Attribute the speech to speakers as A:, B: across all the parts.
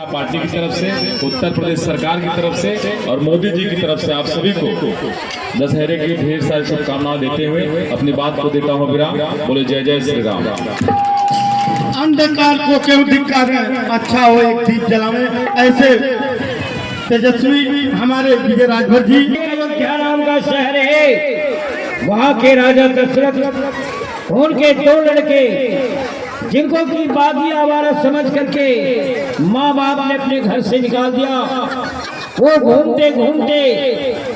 A: Party की तरफ से, उत्तर प्रदेश सरकार की तरफ से और मोदी जी की तरफ से आप सभी को दशहरे की ढेर सारी शुभकामनाएं देते हुए अपनी बात को देता हूं विराम। बोले जय जय श्री राम।
B: अंधकार को क्यों धिक्कारें, अच्छा हो एक दीप जलावे। ऐसे तेजस्वी हमारे विजय राजभर जी।
C: अयोध्या नाम का शहर है, वहाँ के राजा दशरथ उनके दो लड़के जिनको की बागी आवारा समझ करके माँ बाप ने अपने घर से निकाल दिया। वो घूमते घूमते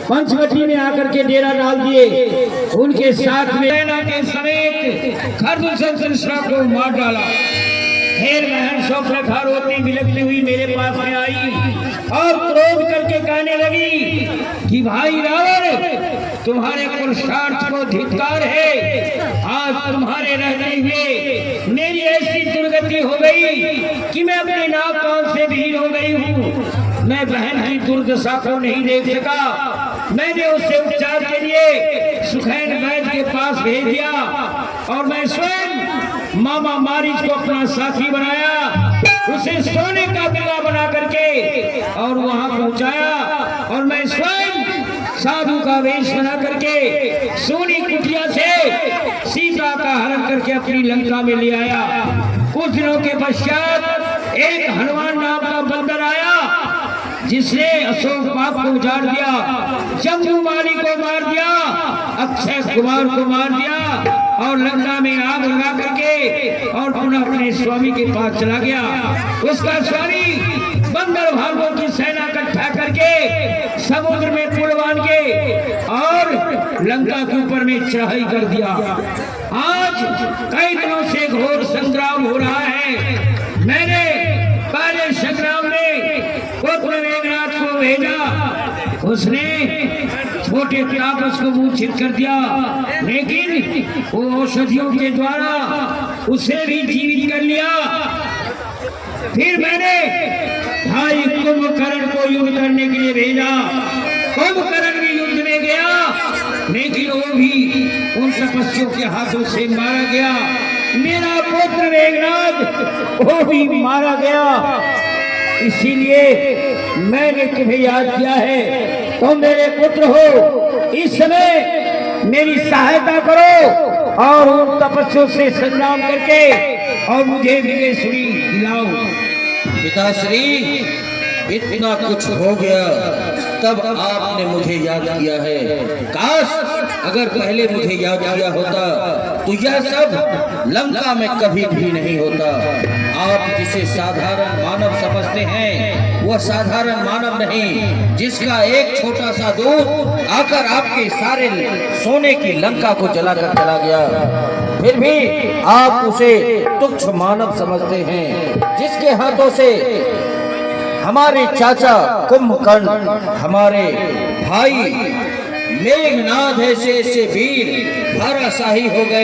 C: पंचवटी में आकर के डेरा डाल दिए। उनके साथ में सेना के समेत खरदूषण को मार डाला। फिर बहन शोभरेखा रोती बिलखती हुई मेरे पास में आई और क्रोध करके कहने लगी कि भाई रावण, तुम्हारे पुरुषार्थ को धिक्कार है। आज तुम्हारे रहते हुए मेरी ऐसी दुर्गति हो गई कि मैं अपने नाक कान से भीड़ हो गई हूँ। मैं बहन की दुर्दशा को नहीं देख सका। मैंने उससे उपचार के लिए सुखैन वैद्य के पास भेज दिया और मैं स्वयं मामा मारिच को अपना साथी बनाया, उसे सोने का बिल्ला बना करके और वहां पहुंचाया। और मैं स्वयं साधु का वेश बना करके सोनी कुटिया से सीता का हरण करके अपनी लंका में ले आया। कुछ दिनों के पश्चात एक हनुमान नाम का बंदर आया जिसने अशोक बाग को उजाड़ दिया, जम्मू माली को मार दिया, अक्षय कुमार को मार दिया और लंका में आग लगा करके और पुनः अपने स्वामी के पास चला गया। उसका स्वामी बंदर भालुओं की सेना इकट्ठा करके समुद्र में पुल बांध के और लंका के ऊपर में चढ़ाई कर दिया। आज कई दिनों से घोर संग्राम हो रहा है। मैंने पहले संग्राम में पुत्र मेघनाथ को भेजा, उसने छोटे तापस को मूर्छित कर दिया, लेकिन वो औषधियों के द्वारा उसे भी जीवित कर लिया। फिर मैंने भाई कुंभकर्ण को युद्ध करने के लिए भेजा। कुंभकर्ण भी युद्ध में गया, लेकिन वो भी उन तपस्वियों के हाथों से मारा गया। मेरा पुत्र मेघनाथ वो भी मारा गया। इसीलिए मैंने तुम्हें याद किया है। तुम मेरे पुत्र हो, इस समय मेरी सहायता करो और उन तपस्वियों से संग्राम करके और मुझे विजयश्री दिलाओ।
D: पिताश्री, इतना कुछ हो गया तब आपने मुझे याद किया है। काश अगर पहले मुझे याद किया होता तो यह सब लंका में कभी भी नहीं होता। आप जिसे साधारण मानव समझते हैं वह साधारण मानव नहीं, जिसका एक छोटा सा दूत आकर आपके सारे सोने की लंका को जलाकर चला गया, फिर भी आप उसे तुच्छ मानव समझते हैं, जिसके हाथों से हमारे चाचा कुंभकर्ण, हमारे भाई मेघनाथ ऐसे वीर धाराशाही हो गए।